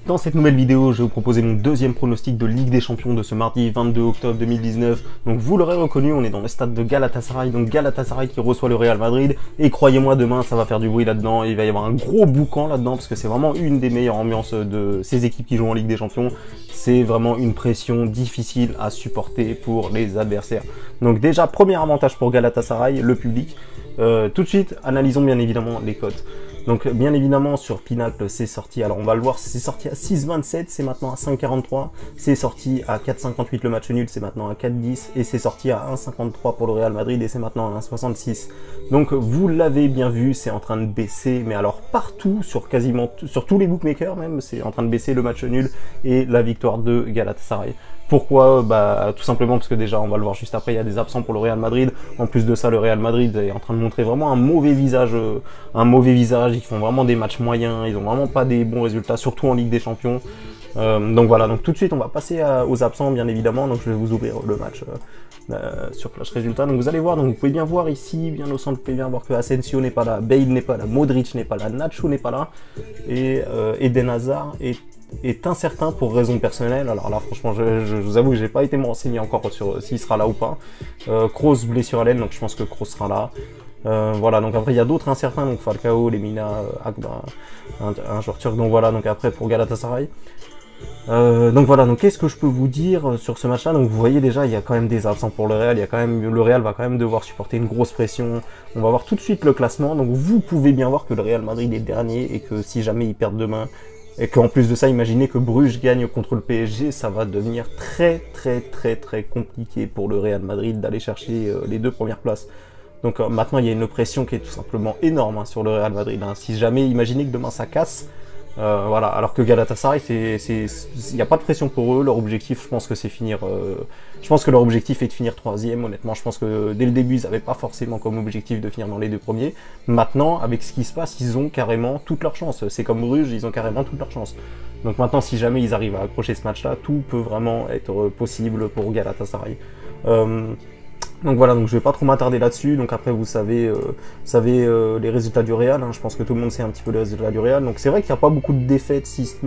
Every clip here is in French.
Dans cette nouvelle vidéo, je vais vous proposer mon deuxième pronostic de Ligue des Champions de ce mardi 22 octobre 2019. Donc vous l'aurez reconnu, on est dans le stade de Galatasaray, donc Galatasaray qui reçoit le Real Madrid. Et croyez-moi, demain ça va faire du bruit là-dedans, il va y avoir un gros boucan là-dedans, parce que c'est vraiment une des meilleures ambiances de ces équipes qui jouent en Ligue des Champions. C'est vraiment une pression difficile à supporter pour les adversaires. Donc déjà, premier avantage pour Galatasaray, le public. Tout de suite, analysons bien évidemment les cotes. Donc bien évidemment sur Pinacle c'est sorti, alors on va le voir, c'est sorti à 6,27, c'est maintenant à 5,43, c'est sorti à 4,58 le match nul, c'est maintenant à 4,10 et c'est sorti à 1,53 pour le Real Madrid et c'est maintenant à 1,66. Donc vous l'avez bien vu, c'est en train de baisser, mais alors partout, sur quasiment sur tous les bookmakers même, c'est en train de baisser le match nul et la victoire de Galatasaray. Pourquoi? Bah tout simplement parce que déjà, on va le voir juste après, il y a des absents pour le Real Madrid. En plus de ça, le Real Madrid est en train de montrer vraiment un mauvais visage. Ils font vraiment des matchs moyens, ils ont vraiment pas des bons résultats, surtout en Ligue des Champions. Donc voilà, donc tout de suite, on va passer aux absents, bien évidemment. Donc je vais vous ouvrir le match sur Flash Résultats. Donc vous allez voir, donc vous pouvez bien voir ici, bien au centre, vous pouvez bien voir que Asensio n'est pas là, Bale n'est pas là, Modric n'est pas là, Nacho n'est pas là, et Eden Hazard est incertain pour raison personnelle. Alors là franchement je vous avoue que j'ai pas été me renseigner encore sur s'il sera là ou pas. Kroos blessure à l'aine, donc je pense que Kroos sera là. Voilà, donc après il y a d'autres incertains, donc Falcao, Lemina, Agba, un joueur turc. Donc voilà, donc après pour Galatasaray. Donc voilà, donc qu'est-ce que je peux vous dire sur ce match-là? Donc vous voyez déjà, il y a quand même des absents pour le Real, le Real va quand même devoir supporter une grosse pression. On va voir tout de suite le classement, donc vous pouvez bien voir que le Real Madrid est dernier et que si jamais ils perdent demain, et qu'en plus de ça, imaginez que Bruges gagne contre le PSG, ça va devenir très compliqué pour le Real Madrid d'aller chercher les deux premières places. Donc maintenant, il y a une pression qui est tout simplement énorme sur le Real Madrid. Si jamais, imaginez que demain ça casse, voilà. Alors que Galatasaray, il n'y a pas de pression pour eux. Leur objectif, je pense que c'est finir. Je pense que leur objectif est de finir troisième. Honnêtement, je pense que dès le début, ils n'avaient pas forcément comme objectif de finir dans les deux premiers. Maintenant, avec ce qui se passe, ils ont carrément toute leur chance. C'est comme Bruges, ils ont carrément toute leur chance. Donc maintenant, si jamais ils arrivent à accrocher ce match-là, tout peut vraiment être possible pour Galatasaray. Donc voilà, donc je vais pas trop m'attarder là-dessus. Donc après vous savez les résultats du Real, je pense que tout le monde sait un petit peu les résultats du Real. Donc c'est vrai qu'il n'y a pas beaucoup de défaites si ce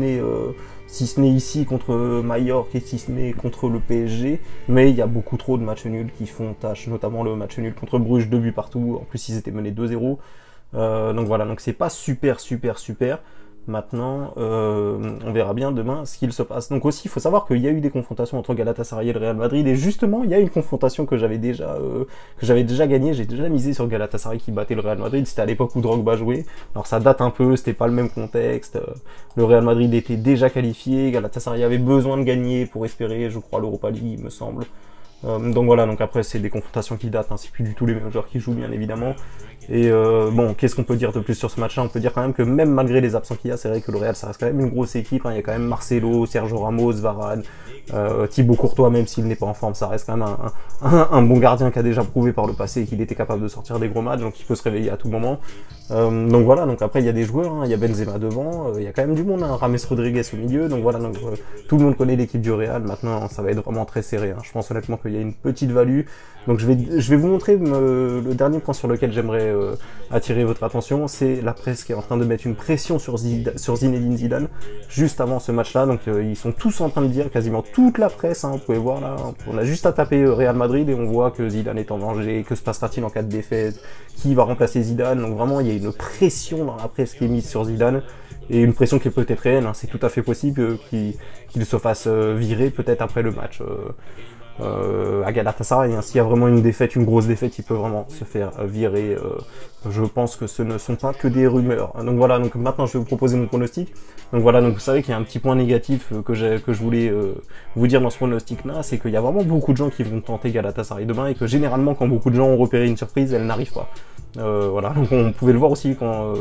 n'est ici contre Mallorca et si ce n'est contre le PSG, mais il y a beaucoup trop de matchs nuls qui font tâche, notamment le match nul contre Bruges, 2 buts partout. En plus ils étaient menés 2-0. Donc voilà, donc c'est pas super. Maintenant, on verra bien demain ce qu'il se passe. Donc aussi, il faut savoir qu'il y a eu des confrontations entre Galatasaray et le Real Madrid, et justement, il y a une confrontation que j'avais déjà gagnée. J'ai déjà misé sur Galatasaray qui battait le Real Madrid. C'était à l'époque où Drogba jouait. Alors ça date un peu, c'était pas le même contexte. Le Real Madrid était déjà qualifié. Galatasaray avait besoin de gagner pour espérer, je crois, l'Europa League, il me semble. Donc voilà, donc après c'est des confrontations qui datent, c'est plus du tout les mêmes joueurs qui jouent bien évidemment. Et bon, qu'est-ce qu'on peut dire de plus sur ce match-là? On peut dire quand même que même malgré les absents qu'il y a, c'est vrai que le Real ça reste quand même une grosse équipe, il y a quand même Marcelo, Sergio Ramos, Varane, Thibaut Courtois, même s'il n'est pas en forme, ça reste quand même un bon gardien qui a déjà prouvé par le passé qu'il était capable de sortir des gros matchs, donc il peut se réveiller à tout moment. Donc voilà, donc après il y a des joueurs, il y a Benzema devant, il y a quand même du monde, James Rodriguez au milieu, donc voilà, donc tout le monde connaît l'équipe du Real. Maintenant ça va être vraiment très serré, je pense honnêtement qu'il y a une petite value. Donc je vais vous montrer le dernier point sur lequel j'aimerais attirer votre attention, c'est la presse qui est en train de mettre une pression sur Zinedine Zidane juste avant ce match-là. Donc ils sont tous en train de dire, quasiment toute la presse, vous pouvez voir là, on a juste à taper Real Madrid et on voit que Zidane est en danger, que se passera-t-il en cas de défaite, qui va remplacer Zidane. Donc vraiment il y a une pression dans la presse qui est mise sur Zidane, et une pression qui est peut-être réelle, c'est tout à fait possible qu'il se fasse virer peut-être après le match à Galatasaray. S'il y a vraiment une défaite, une grosse défaite, il peut vraiment se faire virer. Je pense que ce ne sont pas que des rumeurs. Donc voilà, donc maintenant je vais vous proposer mon pronostic. Donc voilà, donc vous savez qu'il y a un petit point négatif que je voulais vous dire dans ce pronostic-là, c'est qu'il y a vraiment beaucoup de gens qui vont tenter Galatasaray demain, et que généralement quand beaucoup de gens ont repéré une surprise, elle n'arrive pas. Voilà, donc on pouvait le voir aussi quand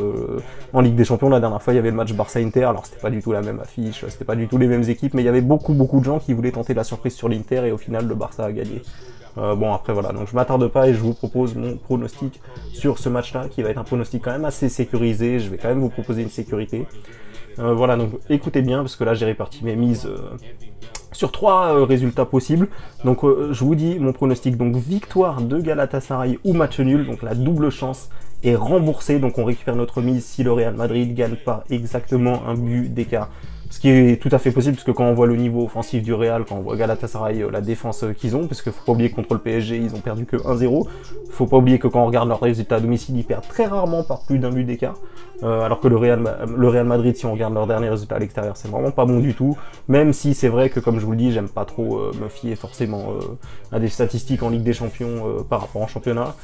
en Ligue des Champions la dernière fois il y avait le match Barça-Inter. Alors c'était pas du tout la même affiche, c'était pas du tout les mêmes équipes, mais il y avait beaucoup de gens qui voulaient tenter la surprise sur l'Inter, et au final le Barça a gagné. Bon après voilà, donc je m'attarde pas et je vous propose mon pronostic sur ce match-là, qui va être un pronostic quand même assez sécurisé. Je vais quand même vous proposer une sécurité. Voilà, donc écoutez bien, parce que là j'ai réparti mes mises sur 3 résultats possibles. Donc je vous dis mon pronostic, donc victoire de Galatasaray ou match nul, donc la double chance est remboursée, donc on récupère notre mise si le Real Madrid gagne par exactement un but d'écart. Ce qui est tout à fait possible, parce que quand on voit le niveau offensif du Real, quand on voit Galatasaray, la défense qu'ils ont, parce qu'il faut pas oublier que contre le PSG, ils ont perdu que 1-0. Faut pas oublier que quand on regarde leurs résultats à domicile, ils perdent très rarement par plus d'un but d'écart. Alors que le Real Madrid, si on regarde leurs derniers résultats à l'extérieur, c'est vraiment pas bon du tout. Même si c'est vrai que, comme je vous le dis, j'aime pas trop me fier forcément à des statistiques en Ligue des Champions par rapport en championnat.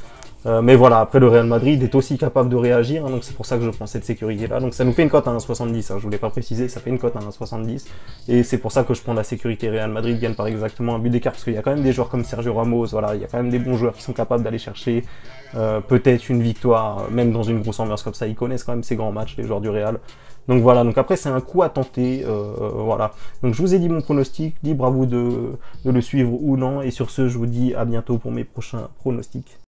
Mais voilà, après le Real Madrid est aussi capable de réagir, hein, donc c'est pour ça que je prends cette sécurité-là. Donc ça nous fait une cote à 1,70, hein, je voulais pas préciser, ça fait une cote à 1,70. Et c'est pour ça que je prends la sécurité. Real Madrid gagne par exactement un but d'écart, parce qu'il y a quand même des joueurs comme Sergio Ramos, voilà, il y a quand même des bons joueurs qui sont capables d'aller chercher peut-être une victoire, même dans une grosse ambiance comme ça. Ils connaissent quand même ces grands matchs, les joueurs du Real. Donc voilà, donc après c'est un coup à tenter, voilà. Donc je vous ai dit mon pronostic, libre à vous de le suivre ou non. Et sur ce, je vous dis à bientôt pour mes prochains pronostics.